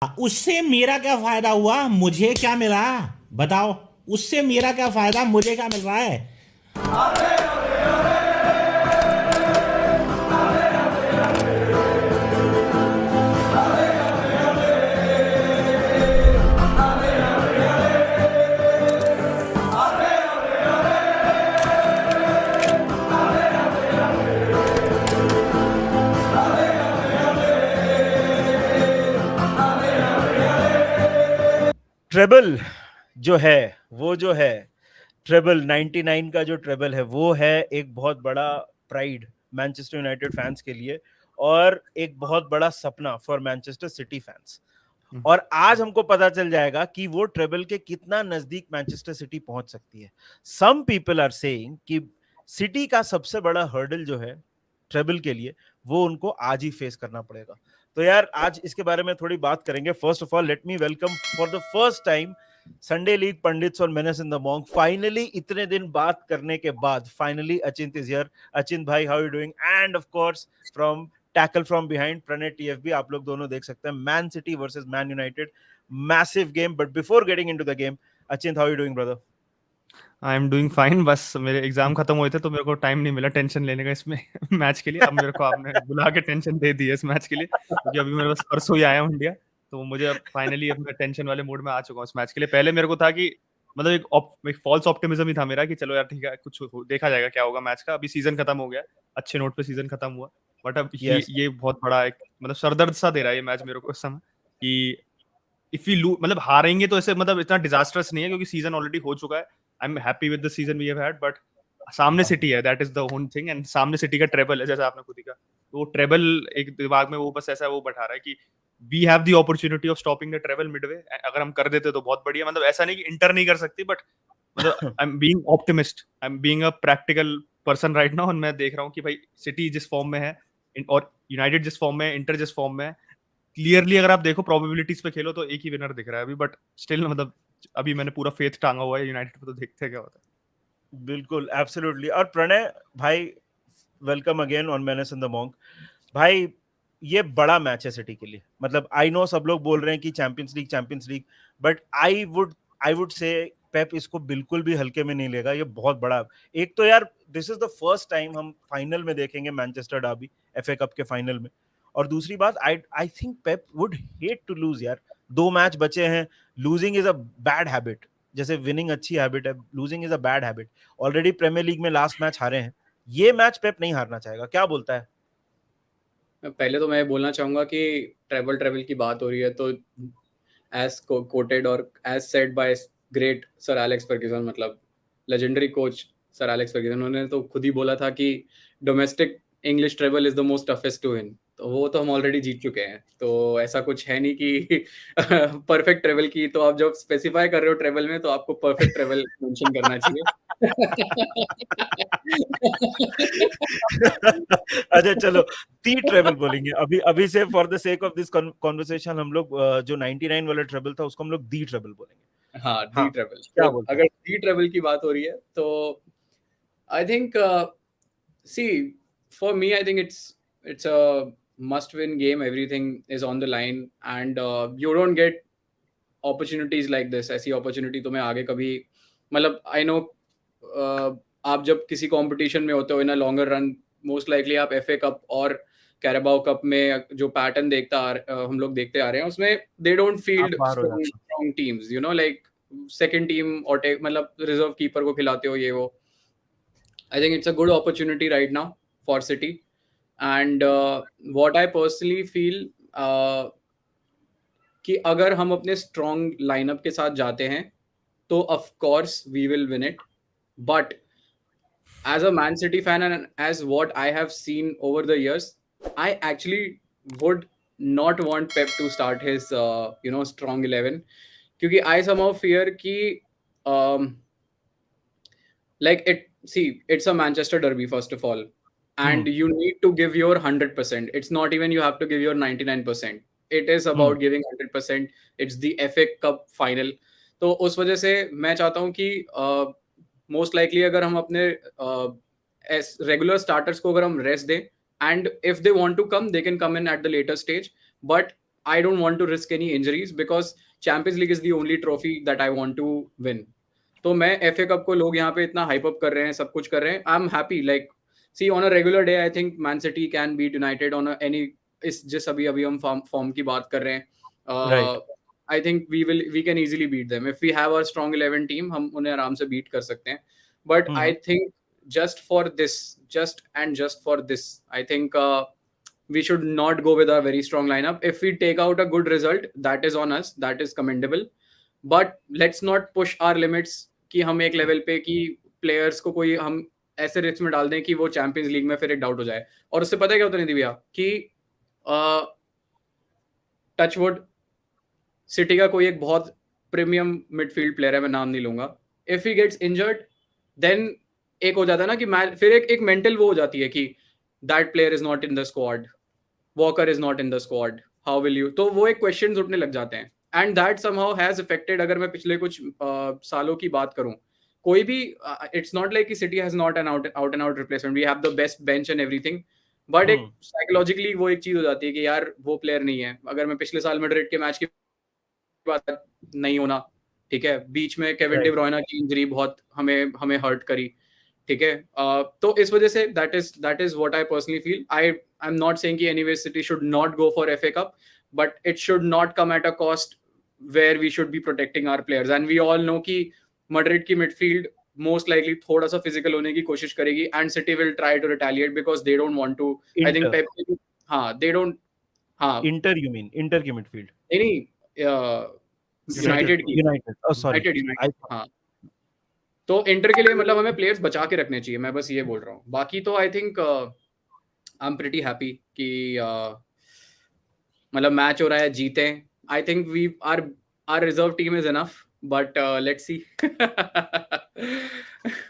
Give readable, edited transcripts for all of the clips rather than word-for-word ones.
उससे मेरा क्या फायदा हुआ, मुझे क्या मिला? बताओ। उससे मेरा क्या फायदा, मुझे क्या मिल रहा है? ट्रेबल जो है, वो जो है ट्रेबल 99 का जो ट्रेबल है, वो है एक बहुत बड़ा प्राइड मैनचेस्टर यूनाइटेड फैंस के लिए, और एक बहुत बड़ा सपना फॉर मैनचेस्टर सिटी फैंस। और आज हमको पता चल जाएगा कि वो ट्रेबल के कितना नजदीक मैनचेस्टर सिटी पहुंच सकती है। सम पीपल आर सेइंग कि सिटी का सबसे बड़ा हर्डल जो है ट्रेबल के लिए, वो उनको आज ही फेस करना पड़ेगा। तो यार आज इसके बारे में थोड़ी बात करेंगे। First of all let me welcome for the first time Sunday league pundits और menace in the monk. Finally इतने दिन बात करने के बाद finally Achint is here. Achint भाई, how you doing? And of course from tackle from behind, Pranay TFB. आप लोग दोनों देख सकते हैं Man City versus Man United, massive game. But before getting into the game, Achint, how you doing brother? I am doing fine. बस मेरे exam खत्म हुए थे तो मेरे को टाइम नहीं मिला टेंशन लेने का इसमें मैच के लिए। अब मेरे को आपने बुला के टेंशन दे दी है इस मैच के लिए, क्योंकि अभी मेरे बस परसों ही आया हूँ इंडिया। तो मुझे अब फाइनली अपने टेंशन वाले मूड में आ चुका हूँ इस मैच के लिए। पहले मेरे को था कि मतलब एक फॉल्स ऑप्टिमिज्म ही था मेरा कि चलो यार ठीक है, देखा जाएगा क्या होगा मैच का। अभी सीजन खत्म हो गया, अच्छे नोट पे सीजन खत्म हुआ। बट अब यस। ये बहुत बड़ा एक मतलब सरदर्द सा दे रहा है ये मैच मेरे को इस समय कि इफ यू लू मतलब हारेंगे तो ऐसे मतलब इतना डिजास्टर्स नहीं है, क्योंकि सीजन ऑलरेडी हो चुका है। I am happy with the season we have had, but सामने सिटी है, that is the one thing. And सामने सिटी का ट्रेबल है, जैसा आपने खुद ही कहा। तो वो ट्रेबल एक दिमाग में वो बस ऐसा वो बैठा रहा है कि we have the opportunity of stopping the treble midway. अगर हम कर देते तो बहुत बढ़िया। मतलब ऐसा नहीं कि इंटर नहीं कर सकती, बट मतलब I am being optimist, I am being a practical person right now. और मैं देख रहा हूँ कि भाई सिटी जिस फॉर्म में है और यूनाइटेड जिस फॉर्म में है, इंटर जिस फॉर्म में है, क्लियरली अगर आप देखो प्रोबेबिलिटीज पे खेलो तो एक ही विनर दिख रहा है अभी। बट स्टिल मतलब अभी मैंने पूरा फेथ टांगा हुआ है यूनाइटेड पे, तो देखते हैं क्या होता बिल्कुल, एब्सोल्युटली। और प्रणय भाई, welcome again on menace in the monk. भाई, ये बड़ा मैच है सिटी के लिए। मतलब आई नो सब लोग बोल रहे हैं कि Champions League, but I would say Pep इसको बिल्कुल भी हल्के में नहीं लेगा। ये बहुत बड़ा। एक तो यार this is the first time हम फाइनल में देखेंगे मैनचेस्टर डर्बी, एफए कप के फाइनल में। और दूसरी बात, I I think Pep would hate to lose यार। 2 मैच बचे हैं। Losing is a bad habit. जैसे विनिंग अच्छी हैबिट है, losing is a bad habit. Already Premier League में लास्ट मैच हारे हैं। ये मैच पेप नहीं हारना चाहेगा। क्या बोलता है? पहले तो मैं बोलना चाहूंगा कि ट्रेवल ट्रेवल की बात हो रही है तो एज कोटेड और as said by great Sir Alex Ferguson, मतलब legendary coach Sir Alex Ferguson, उन्होंने तो खुद ही बोला था कि domestic English travel is the most toughest to win. तो वो तो हम ऑलरेडी जीत चुके हैं, तो ऐसा कुछ है नहीं कि परफेक्ट ट्रेवल की। तो आप जब स्पेसिफाई कर रहे हो ट्रेवल में तो आपको परफेक्ट ट्रेवल मेंशन करना चाहिए। अच्छा चलो, दी ट्रेबल बोलेंगे अभी अभी से। For the sake of this conversation हम लोग जो 99 वाला ट्रेबल था उसको हम लोग दी ट्रेबल बोलेंगे। हाँ, डी हाँ, ट्रेवल। क्या तो बोलते अगर हैं? डी ट्रेवल की बात हो रही है तो I think see for me I think it's a must win game. Everything is on the line and you don't get opportunities like this. ऐसी opportunity तुम्हें आगे कभी, मतलब I know आप जब किसी कंपटीशन में होते हो in a longer run, most likely आप एफए कप और कैराबाओ कप में जो पैटर्न हम लोग देखते आ रहे हैं उसमें दे डोंट आप फील्ड बाहर हो स्ट्रॉन्ग जाते strong teams, you know, like second team और मतलब रिजर्व कीपर को खिलाते हो ये वो। I think it's a good opportunity right now for city and what I personally feel कि अगर हम अपने स्ट्रॉन्ग लाइनअप के साथ जाते हैं तो of course we will win it. But as a Man City fan and as what I have seen over the years, I actually would not want Pep to start his strong 11, क्योंकि I somehow fear कि um, like it's a Manchester derby first of all, and you need to give your 100%. It's not even you have to give your 99%. It is हैं। about giving 100%. It's the FA Cup final. तो उस वजह से मैं चाहता हूँ कि most likely अगर हम अपने रेगुलर स्टार्टर्स को अगर हम रेस्ट दें, and if they want to come they can come in at the later stage, but I don't want to risk any injuries because Champions League is the only trophy that I want to win. तो मैं FA cup को लोग यहाँ पे इतना hype up कर रहे हैं, सब कुछ कर रहे हैं. I am happy. Like see on a regular day I think Man City can beat United on any. इस जिस अभी अभी हम फॉर्म की बात कर रहे हैं, Right. I think we can easily beat them. If we have a strong 11 team, हम उन्हें आराम से बीट कर सकते हैं. But I think just for this, I think we should not go with a very strong lineup. If we take out a good result, that is on us, that is commendable. But let's not push our limits कि हम एक level पे कि players को कोई हम ऐसे risk में डाल दें कि वो चैंपियंस लीग में फिर एक डाउट हो जाए. और उससे पता है क्या होता है निधि भैया, कि टचवुड सिटी का कोई एक बहुत प्रीमियम मिडफील्ड प्लेयर है, मैं नाम नहीं लूंगा, if he gets injured then एक हो जाता है ना कि मैच फिर एक मेंटल वो हो जाती है कि that player is not in the squad, walker is not in the squad, how will you. तो वो एक क्वेश्चंस उठने लग जाते हैं. And that somehow has affected. अगर मैं पिछले कुछ सालों की बात करूं, कोई भी इट्स नॉट लाइक कि City has not an out and out replacement. We have the best bench and everything. But एक साइकोलॉजिकली वो एक चीज हो जाती है कि यार वो प्लेयर नहीं है. अगर मैं पिछले साल मैड्रिड के मैच की बात नहीं होना, ठीक है, बीच में केविन डी ब्रुयना की इंजरी बहुत हमें हर्ट करी, ठीक है. तो इस वजह से that is what I personally feel. I am not saying कि anyway City should not go for FA Cup, but it should not come at a cost where we should be protecting our players. And we all know कि Madrid की midfield most likely थोड़ा सा physical होने की कोशिश करेगी and City will try to retaliate because they don't want to. I think Pep, हाँ they don't, हाँ इंटर, यू मीन इंटर की मिडफील्ड? नहीं, यूनाइटेड की, यूनाइटेड, सॉरी, यूनाइटेड. हाँ, तो इंटर के लिए मतलब हमें प्लेयर्स बचा के रखने चाहिए. मैं बस ये बोल रहा हूँ. बाकी तो I think I am pretty happy कि मतलब मैच हो रहा है, जीते. I think we are reserve team is enough, but let's see.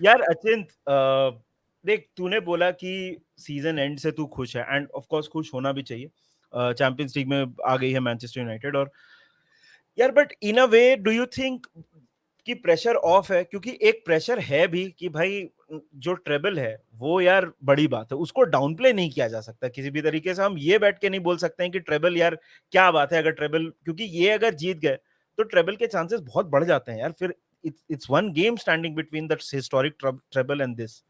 यार अचिंत, देख, तूने बोला कि सीजन एंड से तू खुश है, एंड ऑफ कोर्स खुश होना भी चाहिए. चैंपियंस लीग में आ गई है मैनचेस्टर यूनाइटेड, और यार but in a way do you think कि प्रेशर ऑफ है? क्योंकि एक प्रेशर है भी कि भाई जो ट्रेबल है वो यार बड़ी बात है, उसको डाउन प्ले नहीं किया जा सकता किसी भी तरीके से. हम ये बैठ के नहीं बोल सकते हैं कि ट्रेबल यार क्या बात है, अगर ट्रेबल, क्योंकि ये अगर जीत गए तो ट्रेबल के चांसेस बहुत बढ़ जाते हैं यार. फिर it's one game standing between that historic treble and this.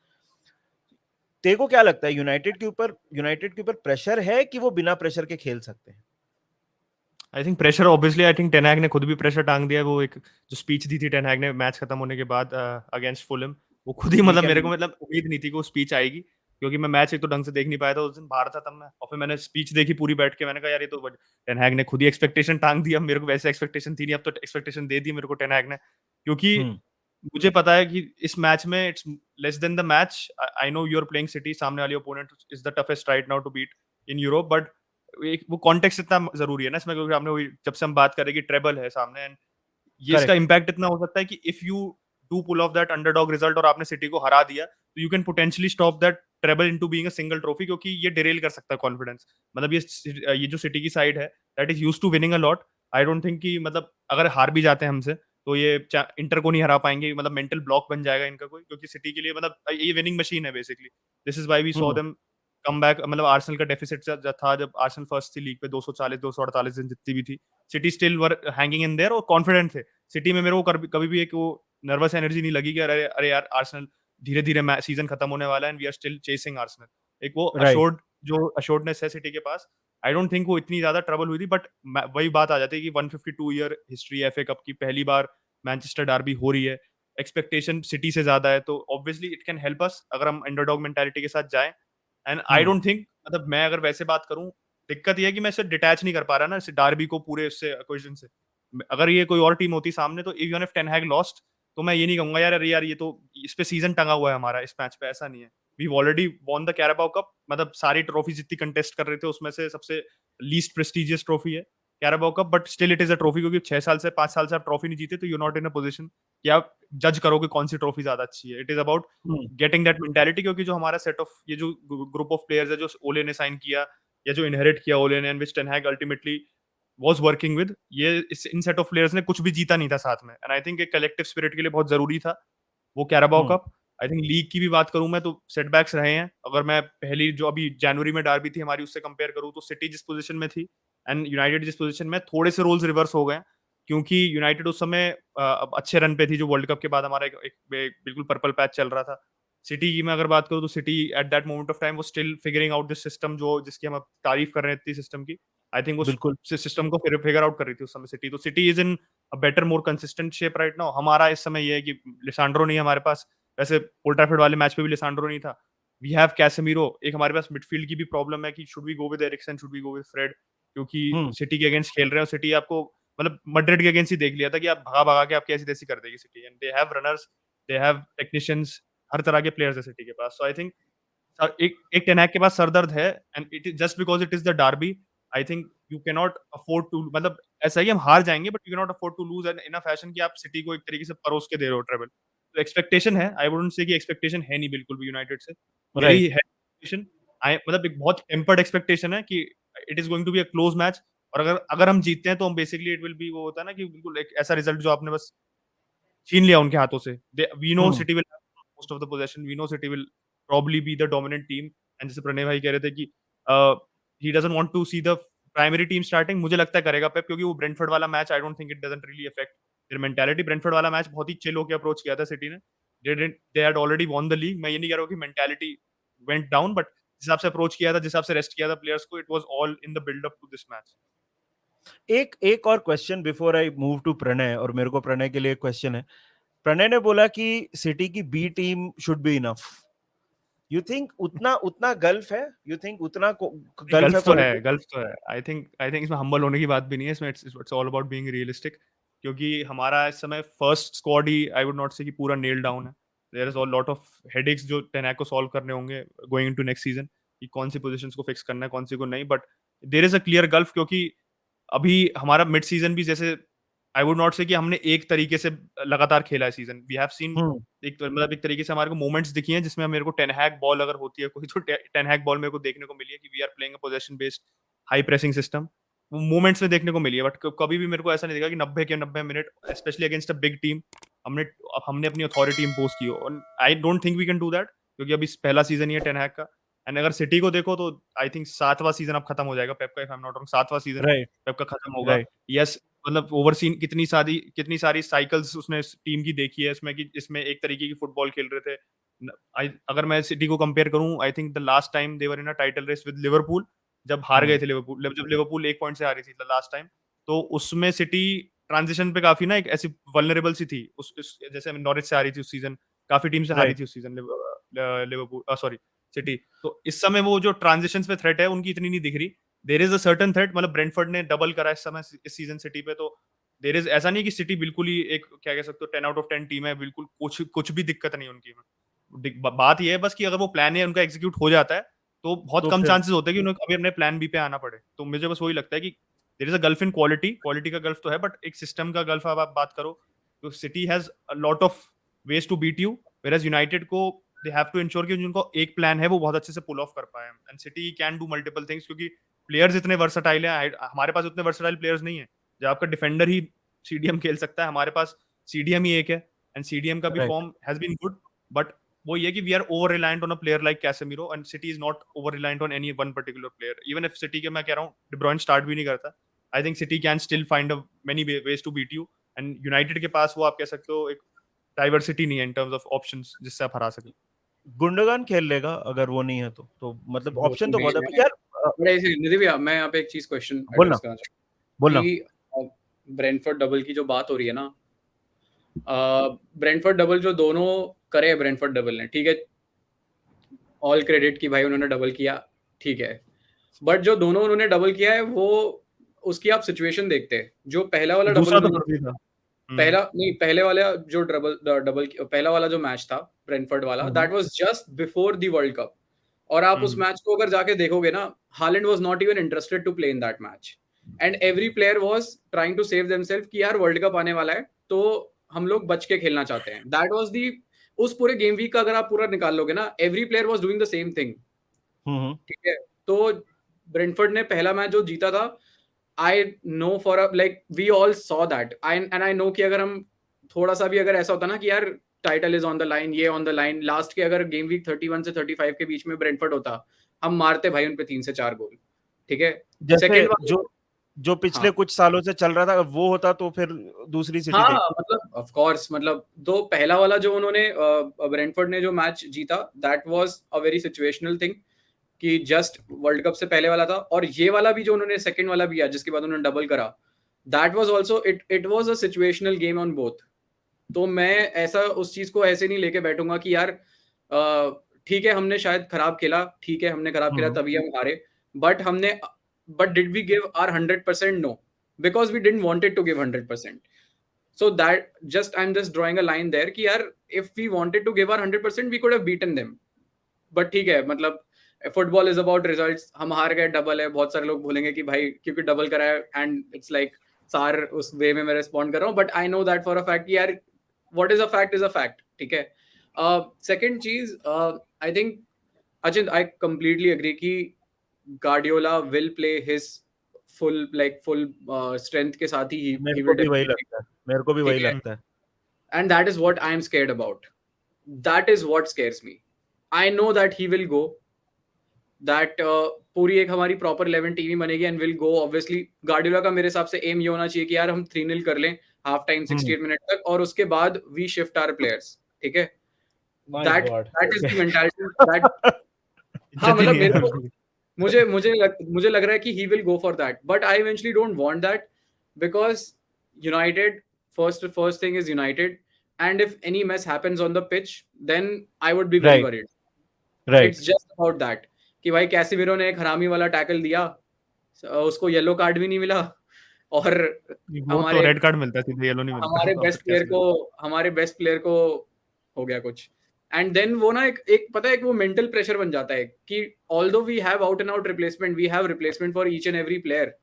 तेरे को क्या लगता है, यूनाइटेड के ऊपर प्रेशर है कि वो बिना प्रेशर के खेल सकते हैं? I think pressure, obviously I think ten Hag ने खुद भी प्रेशर टांग दिया है. वो एक जो स्पीच दी थी टेन हैग ने मैच खत्म होने के बाद अगेंस्ट फुलहम, वो खुद ही मतलब मेरे को मतलब उम्मीद नहीं थी कि वो स्पीच आएगी, क्योंकि मैं मैच एक तो ढंग से देख नहीं पाया था उस दिन, बाहर था तब मैं. और फिर मैंने स्पीच देखी पूरी बैठ के, मैंने कहा यार ये तो टेन हैग ने खुद ही एक्सपेक्टेशन टांग दी. अब मेरे को वैसे एक्सपेक्टेशन थी नहीं, अब तो एक्सपेक्टेशन दे दी मेरे को टेन हैग ने, क्योंकि मुझे पता है कि इस मैच में it's less than the match. I know you are playing City, सामने वाली opponent is the toughest right now to beat in Europe, but वो कॉन्टेक्स्ट इतना जरूरी है ना इसमें, क्योंकि हमने जब से हम बात करें कि ट्रेबल है सामने, एंड ये इसका इम्पैक्ट इतना हो सकता है कि if you do pull off that underdog result और आपने सिटी को हरा दिया, तो you can potentially stop that treble into being a single trophy, क्योंकि ये डिरेल कर सकता है कॉन्फिडेंस. मतलब ये जो सिटी की साइड है that is used to winning a lot. I don't think कि मतलब अगर हार भी जाते हैं हमसे तो ये इंटर को नहीं हरा पाएंगे. मतलब मेंटल ब्लॉक बन जाएगा इनका कोई, क्योंकि सिटी के लिए मतलब ये विनिंग मशीन है basically. This is why we saw them come back. मतलब आर्सेनल का डेफिसिट था जब आर्सेनल फर्स्ट थी लीग पे, 240 248 दिन जितनी भी थी, city still were hanging in their और कॉन्फिडेंट थे. सिटी में मेरे को कभी भी एक वो नर्वस एनर्जी नहीं लगी कि अरे यार आर्सेनल धीरे धीरे सीजन खत्म होने वाला है and we are still chasing Arsenal. एक वो अशोर्डनेस है सिटी के पास. आई डोंट थिंक वो इतनी ज्यादा ट्रबल हुई थी, बट वही बात आ जाती है कि 152 ईयर हिस्ट्री FA कप की, पहली बार मैनचेस्टर डार्बी हो रही है, एक्सपेक्टेशन सिटी से ज्यादा है, तो obviously it can help us अगर हम अंडरडॉग मेंटालिटी के साथ जाएं. एंड आई डोंट थिंक, मतलब मैं अगर वैसे बात करूं, दिक्कत ये है कि मैं इसे डिटैच नहीं कर पा रहा ना इस डार्बी को पूरे इससे इक्वेशन से. अगर ये कोई और टीम होती सामने, तो even if Ten Hag lost, तो मैं ये नहीं कहूंगा यार अरे यार ये तो इस पे सीजन टंगा हुआ है हमारा इस मैच पे. ऐसा नहीं है. We already won the Carabao Cup. मतलब सारी ट्रॉफी जितनी कंटेस्ट कर रहे थे उसमें से सबसे लीस्ट प्रेस्टिजियस ट्रॉफी है Carabao cup, but still it is a trophy, क्योंकि 5 साल से आप ट्रॉफी नहीं जीते तो you not in a position कि आप जज करोगे कौन सी ट्रॉफी ज्यादा अच्छी है. It is about getting that mentality, क्योंकि जो हमारा सेट ऑफ ये जो ग्रुप ऑफ प्लेयर्स है जो ओले ने साइन किया या जो इनहेरिट किया ओले ने, and which Ten Hag ultimately was working with, ये इन सेट ऑफ प्लेयर्स ने कुछ भी जीता नहीं था साथ में. एंड आई थिंक एक कलेक्टिव स्पिरिट के लिए बहुत जरूरी था वो Carabao cup. I think league की भी बात करूं मैं, तो सेटबैक्स रहे हैं. अगर मैं पहली जो अभी जनवरी में डार्बी थी हमारी उससे कंपेयर करूं, तो सिटी जिस पोजीशन में थी एंड यूनाइटेड जिस पोजीशन में, थोड़े से रोल्स रिवर्स हो गए क्योंकि यूनाइटेड उस समय अब अच्छे रन पे थी, जो वर्ल्ड कप के बाद हमारा एक बिल्कुल पर्पल पैच चल रहा था। सिटी की मैं अगर बात करूँ तो City at that moment of time वो still figuring out this system, जो जिसकी हम अब तारीफ कर रहे थे सिस्टम की। आई थिंक वो बिल्कुल। सिस्टम को फिगर आउट कर रही थी उस समय सिटी। तो city is in a better more consistent shape right now. हमारा इस समय ये है कि लिसांड्रो नहीं है हमारे पास, वैसे ओल्ड ट्रैफर्ड वाले मैच पे भी लिसांड्रो नहीं था। We have Casemiro. एक हमारे पास मिडफील्ड की भी प्रॉब्लम है कि should we go with Eriksen, should we go with Fred, क्योंकि सिटी के अगेंस्ट खेल रहे हो। सिटी आपको मतलब मैड्रिड के अगेंस्ट ही देख लिया था कि आप भगा भगा के आपकी ऐसी तैसी कर देगी City. And they have runners, they have technicians, हर तरह के प्लेयर्स है सिटी के पास। सो आई थिंक एक टेन हैग के पास सरदर्द है, and it is just because it is the derby. I think you can not afford to, मतलब ऐसा ही हम हार जाएंगे but you can not afford to lose in a fashion कि आप सिटी को एक तरीके से परोस के दे रहे हो ट्रेबल। तो एक्सपेक्टेशन है, आई वुडंट से कि एक्सपेक्टेशन है नहीं बिल्कुल भी यूनाइटेड से। मेरी है एक्सपेक्टेशन, मतलब एक बहुत टेम्पर्ड एक्सपेक्टेशन है कि it is going to be a close match, और अगर हम जीतते हैं तो हम बेसिकली इट विल बी, वो होता है ना कि बिल्कुल एक ऐसा रिजल्ट जो आपने बस छीन लिया उनके हाथों से। We know City will most of the possession, we know City will probably be the dominant team, and जैसे प्रणय भाई कह रहे थे कि he doesn't want to see the primary team starting, मुझे लगता है करेगा पेप, क्योंकि वो ब्रेंटफोर्ड वाला match I don't think it doesn't really affect there mentality. Brentford वाला मैच बहुत ही चिल होकर अप्रोच किया था सिटी ने, they had already won the league। मैं ये नहीं कह रहा हूँ कि मेंटालिटी went down, बट जिस हिसाब से अप्रोच किया था, जिस हिसाब से रेस्ट किया था प्लेयर्स को, it was all in the build up to this match. एक और question before I move to Pranay, और मेरे को प्रणय के लिए एक क्वेश्चन है। प्रणय ने बोला कि सिटी की B team should be enough. You think उतना गल्फ है? यू थिंक उतना गल्फ तो है। आई थिंक इसमें हम्बल होने की बात भी नहीं है, इसमें it's all about being realistic, क्योंकि हमारा इस समय फर्स्ट स्क्वाड ही आई वुड नॉट से कि पूरा नेल डाउन है। There is a lot of headaches जो टेन हैग को सॉल्व करने होंगे गोइंग इनटू नेक्स्ट सीजन, कि कौन सी पोजीशंस को फिक्स करना है, कौन सी को नहीं। But there is a clear gulf, क्योंकि अभी हमारा मिड सीजन भी, जैसे आई वुड नॉट से कि हमने एक तरीके से लगातार खेला है सीजन। वी हैव सीन एक तरीके से हमारे को मोमेंट्स दिखी हैं जिसमें मेरे को टेन हैग बॉल अगर होती है कोई, तो टेन हैग बॉल मेरे को देखने को मिली है कि we are playing a position based high pressing system, वो मोमेंट्स में देखने को मिली है। बट कभी भी मेरे को ऐसा नहीं दिखा कि 90 के 90 minute specially against a big team हमने अपनी अथॉरिटी इंपोज की हो। I don't think we can do that, क्योंकि अभी पहला सीजन ही है टेन हैग का। एंड अगर सिटी को देखो तो आई थिंक 7वां सीजन अब खत्म हो जाएगा पेप का, if I am not wrong 7वां सीजन पेप का खत्म होगा। यस, मतलब ओवरसीन कितनी सारी साइकिल्स उसने टीम की देखी है इसमें, कि इसमें एक तरीके की फुटबॉल खेल रहे थे। अगर मैं सिटी को कंपेयर करूं, I think the last time they were in a title race with Liverpool, जब हार गए थे लिवरपूल, जब लिवरपूल 1 पॉइंट से हारी थी द लास्ट टाइम, तो उसमें सिटी ट्रांजिशन पे काफी ना एक ऐसी वल्नरेबल सी थी। जैसे नॉरिच से हारी थी उस सीजन, काफी टीम से हारी थी उस सीजन लिवरपूल, सॉरी सिटी। तो इस समय वो जो ट्रांजिशन पे थ्रेट है उनकी इतनी नहीं दिख रही। There is a certain threat, मतलब ब्रेंटफोर्ड ने डबल करा इस समय इस सीजन सिटी पे, तो देयर इज, ऐसा नहीं कि सिटी बिल्कुल ही एक क्या कह सकते हो 10 आउट ऑफ 10 टीम है, बिल्कुल कुछ भी दिक्कत नहीं उनकी में। बात ये है बस कि अगर वो प्लान है उनका एग्जीक्यूट हो जाता है तो बहुत कम चांसेस होते हैं कि उन्हें अभी अपने प्लान बी पे आना पड़े। तो मुझे बस वही लगता है कि there is a gulf in quality का गल्फ तो है, बट एक सिस्टम का गल्फ आप बात करो तो City has a lot of ways to beat you, whereas United को दे हैव टू इंश्योर कि उनको एक प्लान है वो बहुत अच्छे से पुल ऑफ कर पाए। And city can do multiple things, क्योंकि प्लेयर्स इतने वर्सटाइल हैं। हमारे पास उतने वर्सटाइल प्लेयर्स नहीं है। जब आपका डिफेंडर ही सीडीएम खेल सकता है, हमारे पास सीडीएम ही एक है, एंड सीडीएम का भी form has been good, but वो ये कि we are over reliant on a player like Casemiro, and City is not over reliant on any one particular player. Even if City के मैं कह रहा हूँ डी ब्रुयने स्टार्ट भी नहीं करता, I think City can still find a many ways to beat you. And United के पास वो आप कह सकते हो एक डाइवर्सिटी नहीं है इन टर्म्स ऑफ ऑप्शंस जिससे आप हरा सकें। गुंडोगान खेल लेगा अगर वो नहीं है तो मतलब ऑप्शन तो बहुत है यार। निधि भैया, मैं यहाँ पे एक चीज क्वेश्चन बोलना कि ब्रेंटफोर्ड डबल की जो बात हो रही है ना, ब्रेंटफोर्ड डबल जो दोनों करे ब्रेंटफोर्ड डबल ने, ठीक है, ऑल क्रेडिट की भाई उन्होंने डबल किया, ठीक है, बट जो दोनों उन्होंने डबल किया है वो उसकी आप सिचुएशन देखते हैं। जो पहला वाला डबल पहले वाला जो डबल पहला वाला जो मैच था ब्रेंटफोर्ड वाला, that was just before the world cup, और आप उस मैच को अगर जाके देखोगे ना, Haaland was not even interested to play in that match, and every player was trying to save themselves कि यार वर्ल्ड कप आने वाला है तो हम लोग बच के खेलना चाहते हैं। दैट वाज दी उस पूरे गेम वीक का अगर आप पूरा निकाल लोगे ना, every player was doing the same thing, ठीक है। तो ब्रेंटफोर्ड ने पहला मैच जो जीता था, I know for a like we all saw that, and I know कि अगर हम थोड़ा सा भी अगर ऐसा होता ना कि यार title is on the line, ये ऑन द लाइन, लास्ट के अगर गेम वीक 31 से 35 के बीच में ब्रेंटफोर्ड होता, हम मारते भाई उन पे 3 से 4 गोल, ठीक है। सेकंड जो पिछले हाँ कुछ सालों से चल रहा था, वो होता तो फिर दूसरी सिटी हाँ देखती। मतलब ऑफ कोर्स मतलब दो पहला वाला जो उन्होंने ब्रेंटफोर्ड ने जो मैच जीता that was a very situational thing कि जस्ट वर्ल्ड कप से पहले वाला था, और ये वाला भी जो उन्होंने सेकंड वाला भी किया जिसके बाद उन्होंने डबल करा, that was also it was a situational game on both. तो मैं ऐसा उस चीज को ऐसे नहीं लेके बैठूंगा कि यार ठीक है हमने शायद खराब खेला, ठीक है हमने खराब खेला तभी हम हारे, बट हमने but did we give our 100%? No, because we didn't wanted to give 100%. So that I'm just drawing a line there कि यार if we wanted to give our 100% we could have beaten them. But ठीक है मतलब football is about results, हम हार गए double है, बहुत सारे लोग बोलेंगे कि भाई क्योंकि डबल करा है, एंड इट्स लाइक सार उस वे में मैं रिस्पॉन्ड कर रहा हूँ, but I know that for a fact यार व्हाट इज अ फैक्ट, ठीक है। सेकंड चीज I think Achint I completely agree कि Guardiola will play his full strength के साथ ही मेरे he को will भी वही definitely, लगता है, मेरे को भी वही ठीक है, लगता है। and that is what I am scared about. That is what scares me. I know that he will go, that पूरी एक हमारी प्रॉपर 11 टीम बनेगी and will go. Obviously Guardiola का मेरे हिसाब से एम ये होना चाहिए कि यार हम 3-0 कर लें हाफ टाइम 68 मिनट तक, और उसके बाद वी शिफ्ट आवर प्लेयर्स, ठीक है। My that God. That is the mentality that, हाँ इज्जत ही मतलब नहीं मेरे है को बिल्कुल। मुझे लग रहा है कि he will go for that, but I eventually don't want that because United first thing is United, and if any mess happens on the pitch then I would be very right, worried. Right. It's just about that कि भाई Casemiro ने एक हरामी वाला tackle दिया, उसको yellow card भी नहीं मिला, और वो तो हमारे रेड कार्ड मिलता है, सीधे येलो नहीं मिलता। हमारे तो बेस्ट फिर प्लेयर कैसे को हमारे बेस्ट प्लेयर को हो गया कुछ। एंड देन वो ना एक पता है एक वो मेंटल प्रेशर बन जाता है कि although we have out and out replacement, we have replacement for each and every player,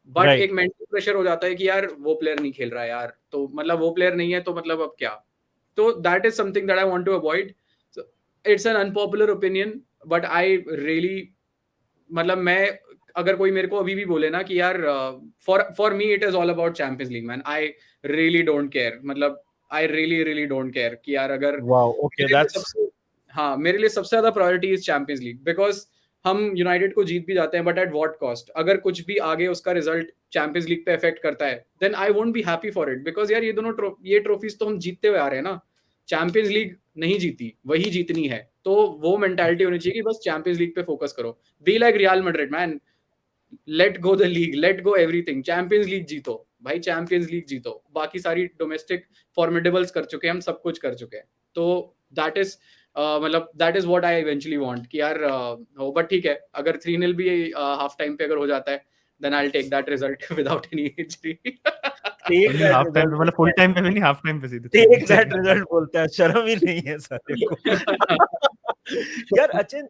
but right. एक मेंटल प्रेशर हो जाता है कि यार वो प्लेयर नहीं खेल रहा है यार, तो मतलब वो प्लेयर नहीं है तो मतलब अब क्या। तो that is something that I want to avoid. It's an unpopular opinion but I really मतलब मैं अगर कोई मेरे को अभी भी बोले ना कि यार for me it is all about champions league man, I really don't care, मतलब आई रियली डोंट केयर कि यार अगर वाओ, ओके, मेरे लिए दैट्स सबसे हाँ मेरे लिए सबसे ज्यादा priority is champions league, because हम यूनाइटेड को जीत भी जाते हैं बट एट व्हाट कॉस्ट। अगर कुछ भी आगे उसका रिजल्ट चैंपियंस लीग पे इफेक्ट करता है then I won't be happy for it, because यार ये दोनों ये ट्रॉफीज तो हम जीतते हुए आ रहे हैं ना, चैंपियंस लीग नहीं जीती, वही जीतनी है। तो वो मेंटालिटी होनी चाहिए कि बस चैंपियंस लीग पे फोकस करो, be like real Madrid man, let go the league, let go everything, champions league जीतो भाई, चैंपियंस लीग जीतो, बाकी सारी डोमेस्टिक फॉर्मिडेबल्स कर चुके हैं हम, सब कुछ कर चुके हैं। तो दैट इज मतलब that is what I eventually want कि यार हो, बट ठीक है अगर 3-0 भी हाफ टाइम पे अगर हो जाता है then I will take that result without any injury. Take that half time पे, मतलब फुल रिजल्ट, टाइम पे भी नहीं, हाफ टाइम पे सीधे टेक दैट रिजल्ट बोलता है, शर्म ही नहीं है सारे को। यार अचिन,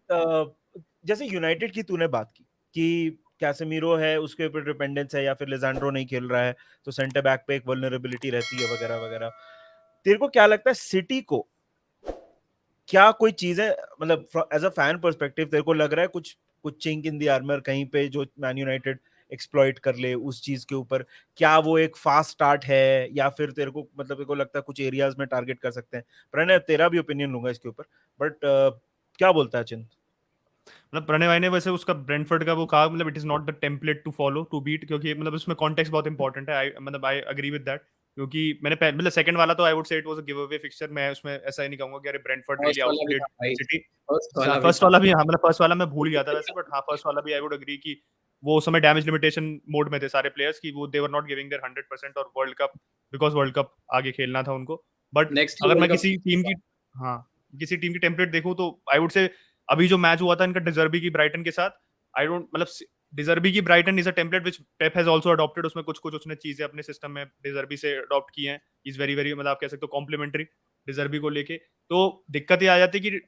जैसे यूनाइटेड की तूने बात की कि कैसेमीरो है उसके ऊपर डिपेंडेंस है, या फिर लिजेंड्रो नहीं खेल रहा है तो सेंटर बैक पे एक वल्नरेबिलिटी रहती है वगैरह वगैरह। तेरे को क्या लगता है सिटी को क्या कोई चीजें, मतलब एज अ फैन पर्सपेक्टिव तेरे को लग रहा है कुछ कुछ चिंक इन द आर्मर कहीं पे जो मैन यूनाइटेड एक्सप्लॉइट कर ले उस चीज के ऊपर? क्या वो एक फास्ट स्टार्ट है, या फिर तेरे को मतलब तेरे को लगता है कुछ एरियाज में टारगेट कर सकते हैं? प्रणय, तेरा भी ओपिनियन लूंगा इसके ऊपर, बट क्या बोलता है चिंत? मतलब प्रणय भाई ने वैसे उसका ब्रेंटफोर्ड का वो कहा, मतलब it is not the template to follow to beat, क्योंकि मतलब उसमें कॉन्टेक्स्ट बहुत इंपॉर्टेंट है। मतलब आई एग्री विद दैट, क्योंकि मैंने मतलब सेकंड वाला तो आई would say it was a give away fixture. मैं उसमें ऐसा ही नहीं कहूंगा कि अरे ब्रेंटफोर्ड रियली फर्स्ट वाला भी आउटप्लेड था भाई, सिटी। फर्स्ट वाला भी फर्स्ट था। वाला भी, हाँ, मतलब फर्स्ट वाला मैं भूल गया था वैसे, बट हाँ फर्स्ट वाला भी आई वुड एग्री कि वो उस समय डैमेज लिमिटेशन मोड में थे सारे प्लेयर्स, कि वो दे वर नॉट गिविंग देयर 100%, और world cup, because world cup आगे खेलना था उनको। बट नेक्स्ट अगर मैं वर्ल्ड किसी टीम की, हाँ, किसी टीम की टेम्पलेट देखूं तो आई वुड से अभी जो मैच हुआ था इनका डिजर्बी की ब्राइटन के साथ, आई डोंट मतलब डिजर्बी की Brighton is a template which Pep has also adopted. उसमें कुछ कुछ उसने चीजें अपने सिस्टम में डिजर्बी से अडॉप्ट की हैं, इज वेरी वेरी मतलब आप कह सकते हो कॉम्प्लीमेंट्री डिजर्बी को लेके। तो दिक्कत ये आ जाती है कि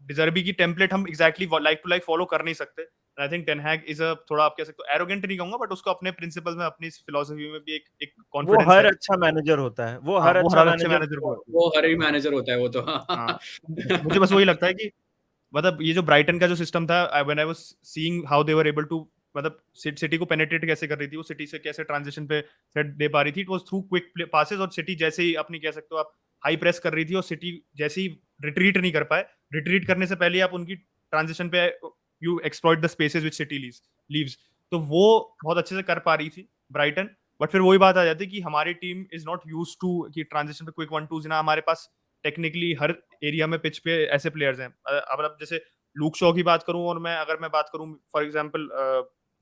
डिजर्बी की टेम्पलेट हम exactly like to like follow कर नहीं सकते। I think ten Hag is a थोड़ा आप कह सकते हो एरोगेंट नहीं कहूंगा, बट उसको अपने प्रिंसिपल्स में, अपनी फिलोसफी में भी एक वो कॉन्फिडेंस हर है। अच्छा मैनेजर होता है, वो हाँ, हर वो अच्छा हर अच्छे मैनेजर मैनेजर को होती है। वो हर ही हाँ, मैनेजर होता है वो तो। हाँ, मुझे बस वही लगता है कि मतलब ये जो ब्राइटन का जो सिस्टम था, when I was seeing how they were able to, मतलब सिटी को पेनिट्रेट कैसे कर रही थी, वो सिटी से कैसे ट्रांजिशन पे थ्रेड दे पा रही थी, it was through quick passes. और सिटी जैसे ही अपनी कह सकते हो आप हाई प्रेस कर रही थी, और सिटी जैसे ही रिट्रीट नहीं कर पाए, रिट्रीट करने से पहले आप उनकी ट्रांजिशन पे you exploit the spaces which city leaves. तो वो बहुत अच्छे से कर पा रही थी ब्राइटन। बट फिर वही बात आ जाती है कि हमारी team is not use to कि ट्रांजिशन पे क्विक 1-2 ना, हमारे पास टेक्निकली हर एरिया में पिच पे ऐसे प्लेयर्स हैं। अब जैसे लूक शॉ की बात करूं, और मैं अगर मैं बात करूं फॉर एग्जांपल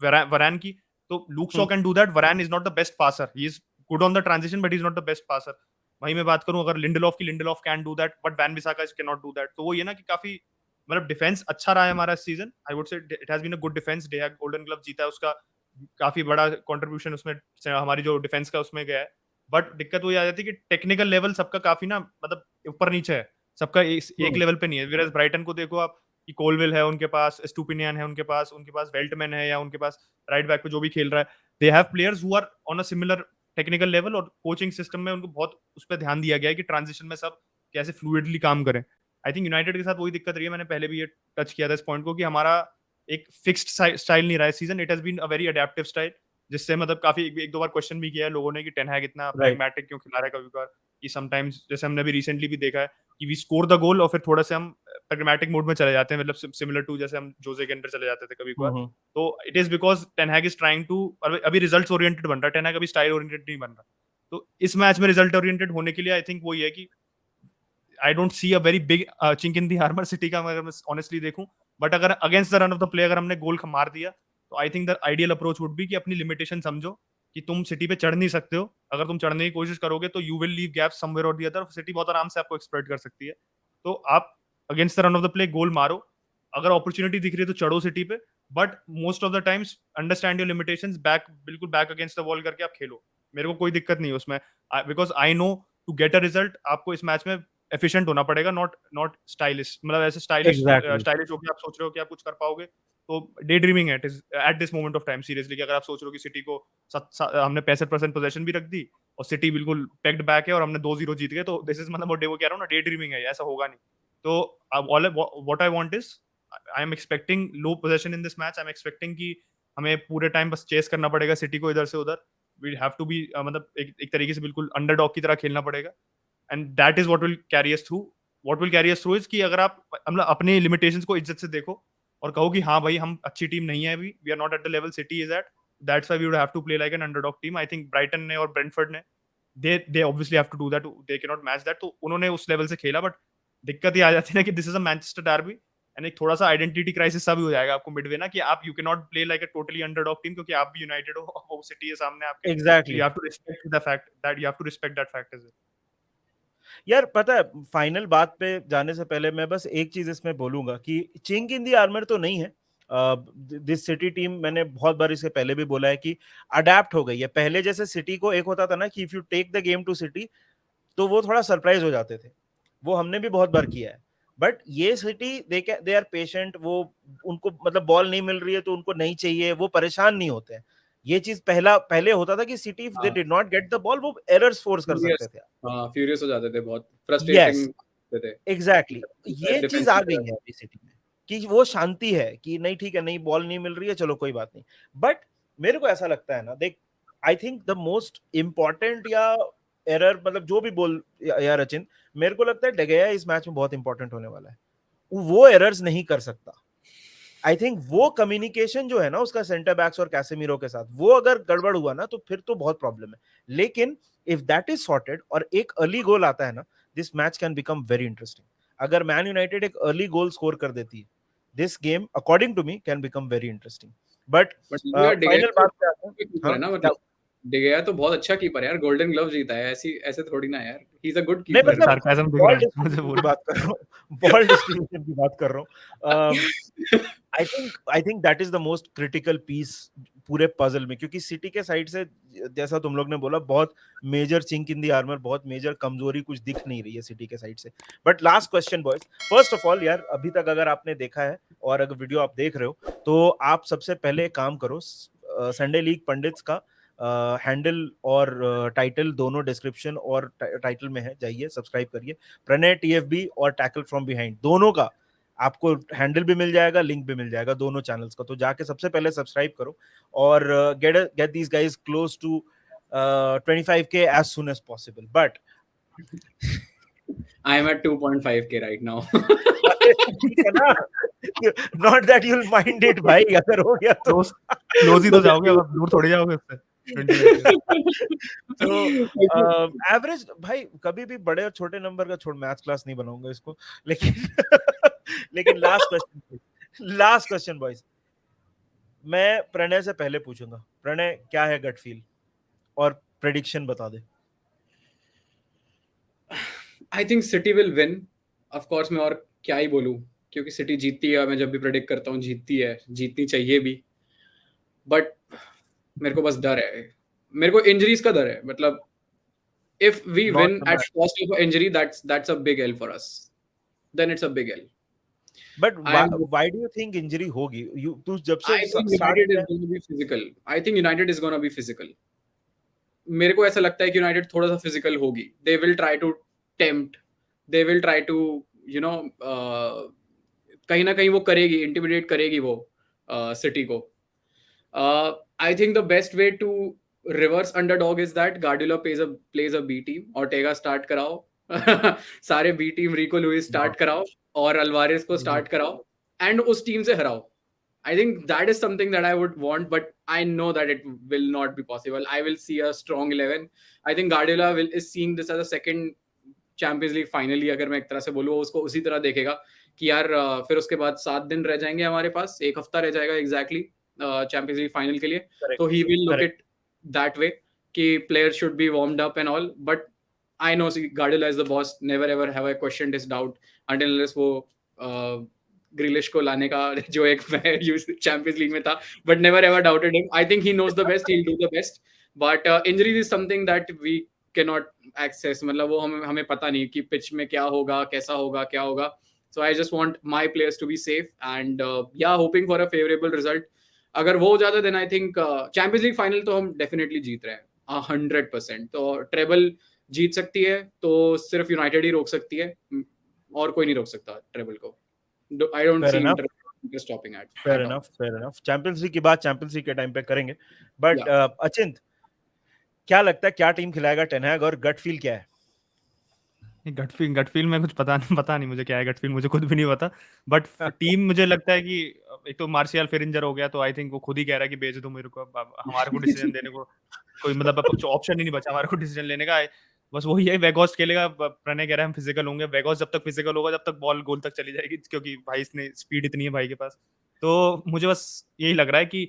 वरान की, तो Luke Shaw can do that. Varane is not the best passer, he is good on the transition but he is not the best passer. वहीं मैं बात करूं अगर लिंडलॉफ की, Lindelof can do that but Wan Bissaka can not do that. तो वो ये ना कि काफी मतलब डिफेंस अच्छा रहा है हमारा इस season. I would say it has been a good defence. De golden glove जीता है, उसका काफी बड़ा कंट्रीब्यूशन उसमें हमारी जो डिफेंस का उसमें गया है। बट दिक्कत वो आ जाती है कि टेक्निकल लेवल सबका काफी ना मतलब ऊपर नीचे है, सबका एक लेवल पे नहीं है। विराज ब्राइटन को देखो आप कि कोलविल है उनके पास, स्टुपिनियन है उनके पास वेल्टमैन है, या उनके पास राइट बैक पे जो भी खेल रहा है, they have players who are on a similar technical level. और कोचिंग सिस्टम में उनको बहुत उस पर ध्यान दिया गया है कि ट्रांजिशन में सब कैसे फ्लूइडली काम करें। आई थिंक यूनाइटेड के साथ वही दिक्कत रही है, मैंने पहले भी ये टच किया था इस पॉइंट को, कि हमारा एक फिक्स्ड स्टाइल नहीं रहा है season. It has been a very adaptive style, जिससे मतलब काफी एक दो बार क्वेश्चन भी किया है लोगों ने कि टेन हैग इतना प्रैग्मेटिक क्यों खिला रहा है कभी कभार, कि समटाइम्स जैसे हमने अभी रिसेंटली भी देखा है कि वी स्कोर द गोल और फिर थोड़ा से हम प्रैग्मेटिक मोड में चले जाते हैं, मतलब सिमिलर टू जैसे हम जोसे के अंदर चले जाते थे कभी कभार। तो it is because ten Hag is trying to, अभी रिजल्ट्स ओरिएंटेड बन रहा है टेन हैग, अभी स्टाइल ओरिएंटेड नहीं बन रहा। तो इस मैच में रिजल्ट ओरिएंटेड होने के लिए आई थिंक वो ये है कि I don't see a very big chink in the armour city का, अगर मैं ऑनेस्टली देखूं। बट अगर against the run of the play अगर हमने गोल मार दिया, तो I think the ideal approach would be कि अपनी लिमिटेशन समझो कि तुम सिटी पे चढ़ नहीं सकते हो। अगर तुम चढ़ने की कोशिश करोगे तो you will leave gap somewhere और द अदर, सिटी बहुत आराम से आपको एक्सप्लॉइट कर सकती है। तो आप against the run of the play गोल मारो, अगर अपॉर्चुनिटी दिख रही है तो चढ़ो सिटी पे, but most of the times understand your limitations, बिल्कुल बैक अगेंस्ट द वॉल करके आप खेलो। मेरे को कोई दिक्कत नहीं है उसमें, because I know to get a result आपको इस मैच में एफिशिएंट होना पड़ेगा, नॉट स्टाइलिश। मतलब ऐसे स्टाइलिश स्टाइलिश होकर आप सोच रहे हो कि आप कुछ कर पाओगे, तो डे ड्रीमिंग है at this moment of time seriously. अगर आप सोच रहे हो कि सिटी को हमने 65% पोजीशन भी रख दी और सिटी बिल्कुल पैक्ड बैक है और हमने 2-0 जीत गए, तो दिस इज मतलब वो कह रहा हूँ ना, डे ड्रीमिंग है, ऐसा होगा नहीं। तो what I want is I am expecting low position in this match. I am expecting कि हमें पूरे टाइम बस चेस करना पड़ेगा सिटी को इधर से उधर। वी हैव टू बी मतलब एक तरीके से बिल्कुल अंडरडॉग की तरह खेलना पड़ेगा, and that is what will carry us through. What will carry us through is कि अगर आप मतलब अपने लिमिटेशंस को इज्जत से देखो और कहो कि हाँ भाई हम अच्छी टीम नहीं है अभी, we are not at the level City is at, that's why we would have to play like an underdog team. I think Brighton ने और ब्रेंटफोर्ड ने they obviously have to do that, they can not match that, तो उन्होंने उस level से खेला। But दिक्कत ये आ जाती है ना कि this is a Manchester derby, and एक थोड़ा सा आइडेंटिटी क्राइसिस सा भी हो जाएगा आपको मिडवे ना, कि आप you can not play like a totally underdog team, क्योंकि आप भी यूनाइटेड हो, वो सिटी है सामने आपके। Exactly. You have to respect the fact that you have to respect that fact is. यार पता है, फाइनल बात पे जाने से पहले मैं बस एक चीज इसमें बोलूंगा कि चिंक इन दी आर्मर तो नहीं है। दिस सिटी टीम, मैंने बहुत बार इससे पहले भी बोला है कि अडेप्ट हो गई है। पहले जैसे सिटी को एक होता था ना कि if you take the game to City, तो वो थोड़ा सरप्राइज हो जाते थे, वो हमने भी बहुत बार किया है। बट ये सिटी दे आर पेशेंट, वो उनको मतलब बॉल नहीं मिल रही है तो उनको नहीं चाहिए, वो परेशान नहीं होते हैं। ये चीज पहले होता था कि city if they did not get the ball, वो एरर्स फोर्स कर सकते थे। हाँ, फ्यूरियस हो जाते थे, बहुत यस, फ्रस्ट्रेटिंग थे। एग्जैक्टली। ये डिफेंस चीज आ गई है अभी सिटी में कि वो शांति है कि नहीं ठीक है, नहीं बॉल नहीं मिल रही है, चलो कोई बात नहीं। बट मेरे को ऐसा लगता है ना, देख, आई थिंक द मोस्ट इंपॉर्टेंट या एरर, मतलब जो भी बोल या रचिन, मेरे को लगता है डेगेया इस मैच में बहुत इंपॉर्टेंट होने वाला है। वो एरर्स नहीं कर सकता। आई थिंक वो कम्युनिकेशन जो है ना उसका सेंटर बैक्स और कैसेमीरो के साथ, वो अगर गड़बड़ हुआ ना तो फिर तो बहुत प्रॉब्लम है। लेकिन इफ दैट इज सॉर्टेड और एक अर्ली गोल आता है ना, this match can become very interesting. अगर मैन यूनाइटेड एक अर्ली गोल स्कोर कर देती है, this game according to me can become very interesting. But final बात पे आते हैं। कीपर है ना, मतलब डिगेया तो बहुत अच्छा कीपर है यार, गोल्डन ग्लव जीता है, ऐसे थोड़ी ना यार, ही इज अ गुड नहीं, कीपर। मतलब सार्काज्म दिख बॉल रहा है मुझे डिस्ट्रीब्यूशन की पूरा। बात कर रहा हूँ, बॉल डिस्ट्रीब्यूशन की बात कर रहा हूँ। I think that is the most critical piece पूरे पजल में, क्योंकि सिटी के साइड से, जैसा तुम लोग ने बोला, बहुत मेजर चिंक इन दी आर्मर, बहुत मेजर कमजोरी कुछ दिख नहीं रही है सिटी के साइड से। But last question boys, first of all यार, अभी तक अगर आपने देखा है और अगर वीडियो आप देख रहे हो तो आप सबसे पहले काम करो, संडे लीग पंडित्स का हैंडल और टाइटल दोनों डिस्क्रिप्शन और टाइटल में है, जाइए सब्सक्राइब करिए। प्रणय टीएफबी और टैकल फ्रॉम बिहाइंड दोनों का आपको हैंडल भी मिल जाएगा, लिंक भी मिल जाएगा दोनों चैनल्स का, तो जाके सबसे पहले सब्सक्राइब करो और get these guys close to 25K as soon as possible. But I am at 2.5K right now. ठीक है ना, not that you will mind it भाई, अगर हो गया तो क्लोज ही तो जाओगे, अब दूर थोड़ी जाओगे उससे 20 तो एवरेज भाई कभी भी बड़े और छोटे नंबर का छोड़, मैथ्स क्लास नहीं बनाऊंगा इसको, लेकिन लेकिन लास्ट क्वेश्चन बॉयज, मैं प्रणय से पहले पूछूंगा, प्रणय क्या है गट फील और प्रेडिक्शन बता दे। I think City will win, of course. मैं और क्या ही बोलूं, क्योंकि सिटी जीतती है, मैं जब भी प्रेडिक्ट करता हूँ जीतती है, जीतनी चाहिए भी। बट मेरे को बस डर है, मेरे को इंजरीज का डर है। मतलब if we Not win the at match. cost of an injury, that's a big L for us. Then it's a big L. But I'm- why do you think injury होगी? तू जब से I think start United is किया, going to be physical. I think United is going to be physical. मेरे को ऐसा लगता है कि यूनाइटेड थोड़ा सा फिजिकल होगी। They will try to tempt, they will try to you know कहीं ना कहीं वो करेगी, इंटिमिडेट करेगी वो सिटी को। I think the best way to reverse underdog is that Guardiola plays a B team, Ortega start कराओ सारे B team, Rico Lewis start कराओ और अल्वारेस को स्टार्ट कराओ एंड उस टीम से हराओ। I think that is something that I would want, but I know that it will not be possible. I will see a strong 11. I think Guardiola is seeing this as a second Champions League finally, अगर मैं एक तरह से बोलूँ, उसको उसी तरह देखेगा कि यार फिर उसके बाद 7 दिन रह जाएंगे हमारे पास, एक हफ्ता रह जाएगा एग्जैक्टली चैंपियंस लीग फाइनल के लिए। Correct. तो he will look Correct. it that way कि players should be warmed up and all, but I know Guardiola is the boss, never ever have I questioned his doubt until unless वो ग्रिलिश को लाने का जो एक champions League में था, but never ever doubted him. I think he knows the best, he will do the best, but injuries is something that we can not access. मतलब वो हमें पता नहीं कि पिच में क्या होगा, कैसा होगा, क्या होगा। So I just want my players to be safe and ya hoping for a favourable result. अगर वो हो जाता then I think Champions League final तो हम डेफिनेटली जीत रहे हैं 100%। तो ट्रेबल जीत सकती है तो सिर्फ यूनाइटेड ही रोक सकती है, और कोई नहीं रोक सकता ट्रेबल को। I don't Fair see enough. Inter stopping at. Fair enough. Fair enough. Champions league की बात चैंपियंस लीग के टाइम पे करेंगे, बट अचिंत क्या लगता है क्या टीम खिलाएगा टेन हैग, और गट फील क्या है? गट फील में कुछ पता नहीं मुझे क्या है गट फील, मुझे खुद भी नहीं पता। बट टीम मुझे लगता है कि एक तो मार्शियल फिर इंजर हो गया, तो आई थिंक वो खुद ही कह रहा है कि भेज दो मेरे को, अब हमारे को डिसीजन देने को कोई मतलब ऑप्शन ही नहीं बचा हमारे को डिसीजन लेने का। बस वही है, वेगोस्ट खेलेगा। प्रणय कह रहा है हम फिजिकल होंगे, वेगोस्ट जब तक फिजिकल होगा जब तक बॉल गोल तक चली जाएगी, क्योंकि भाई इसने स्पीड इतनी है भाई के पास। तो मुझे बस यही लग रहा है कि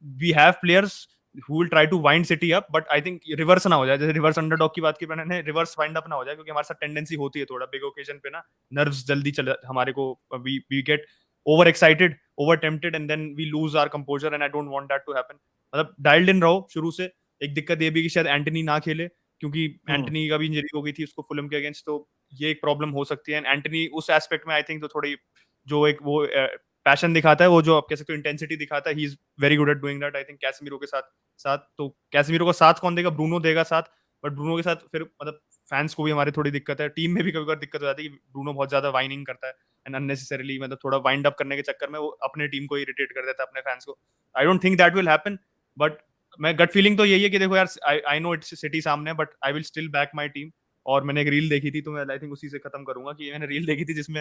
we have players who will try to wind City up, but I think reverse ना हो जाए, जैसे रिवर्स अंडरडॉग की बात की मैंने ने, रिवर्स वाइंड अप ना हो जाए, क्योंकि हमारे साथ टेंडेंसी होती है थोड़ा बिग ओकेजन पे ना, नर्व्स जल्दी चले हमारे को, we get over excited, over tempted and then we lose our composure and I don't want that to happen. मतलब डायल्ड इन रहो शुरू से। एक दिक्कत ये भी कि शायद एंटनी ना खेले, क्योंकि एंटनी का भी इंजरी हो गई थी उसको फुलम के अगेंस्ट, तो ये एक प्रॉब्लम हो सकती है। एंड एंटनी उस एस्पेक्ट में आई थिंक तो थोड़ी जो एक वो पैशन दिखाता है, वो जो आप कह सकते हो इंटेंसिटी दिखाता है, he is very good at doing that. I think Casemiro के साथ तो कैसेमीरो को साथ कौन देगा, ब्रूनो देगा साथ, बट ब्रूनो के साथ फिर मतलब फैंस को भी हमारे थोड़ी दिक्कत है, टीम में भी कभी कभी दिक्कत हो जाती है कि ब्रूनो बहुत ज्यादा वाइनिंग करता है एंड अननेसेसरीली मतलब थोड़ा वाइंड अप करने के चक्कर में वो अपने टीम को इरिटेट कर देता है, अपने फैंस को। आई don't think that will happen, but मैं गट फीलिंग तो यही है कि देखो यार, आई नो इट्स सिटी सामने, but I will still back my team. और मैंने एक रील देखी थी, तो मैं आई थिंक उसी से खत्म करूंगा, कि मैंने रील देखी थी जिसमें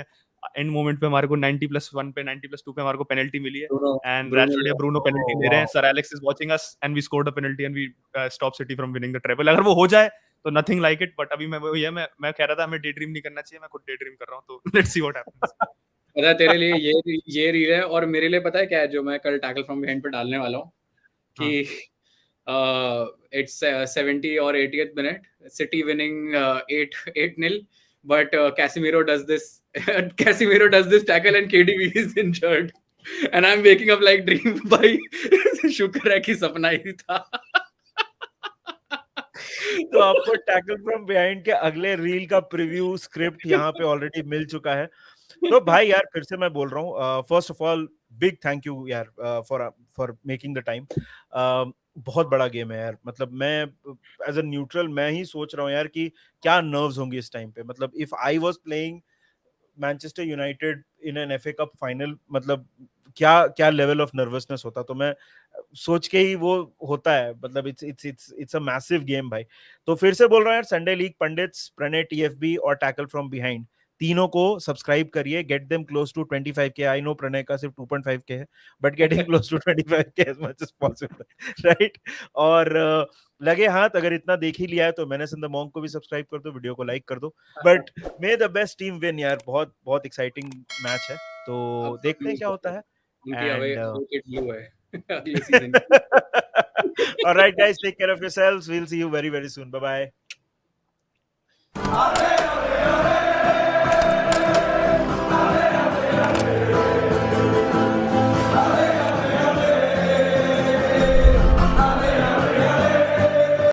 एंड मोमेंट पे हमारे को 90+1 पे 90+2 पे हमारे को पेनल्टी मिली है एंड रैशफोर्ड या ब्रूनो पेनल्टी ले रहे हैं, sir Alex is watching us and we scored a penalty and we stop City from winning the treble. अगर वो हो जाए तो नथिंग लाइक इट, बट अभी मैं कह रहा था हमें डे ड्रीम नहीं करना चाहिए, मैं खुद डे ड्रीम कर रहा हूं, तो लेट्स सी व्हाट हैपेंस। पता है तेरे लिए ये रील है, और मेरे लिए पता है क्या है जो मैं कल टैकल फ्रॉम बिहाइंड पे डालने वाला हूँ, कि it's 70 or 80th minute, City winning 8-0, but Casemiro does this tackle and KDB is injured and I'm waking up like dream भाई शुक्र है कि सपना ही था। तो आपको टैकल फ्रॉम बिहाइंड के अगले रील का प्रीव्यू स्क्रिप्ट यहाँ पे ऑलरेडी मिल चुका है। तो भाई यार फिर से मैं बोल रहा हूँ, first of all big thank you यार फॉर मेकिंग द टाइम। बहुत बड़ा गेम है यार, मतलब मैं एज अ न्यूट्रल मैं ही सोच रहा हूँ यार कि क्या नर्व्स होंगी इस टाइम पे। मतलब if I was playing Manchester United in an FA cup final, मतलब क्या क्या लेवल ऑफ नर्वसनेस होता, तो मैं सोच के ही वो होता है। मतलब इट्स अ मैसिव गेम भाई। तो फिर से बोल रहा हूँ यार, Sunday league pundits, Pranay TFB और टैकल फ्रॉम बिहाइंड तीनों को सब्सक्राइब करिए, get them close to 25K. I know Pranay का सिर्फ 2.5K है, but getting close to 25K as much as possible, right? और लगे हाथ अगर इतना देख ही लिया है तो मैंने द मॉन्क को भी सब्सक्राइब कर दो, वीडियो को लाइक कर दो. But may the best team win यार. बहुत बहुत एक्साइटिंग मैच है, तो देखते हैं क्या होता है. उनकी अवे And, विकेट ब्लू है अगले season. all right guys, take care of yourselves. We'll see you very very soon. Bye bye.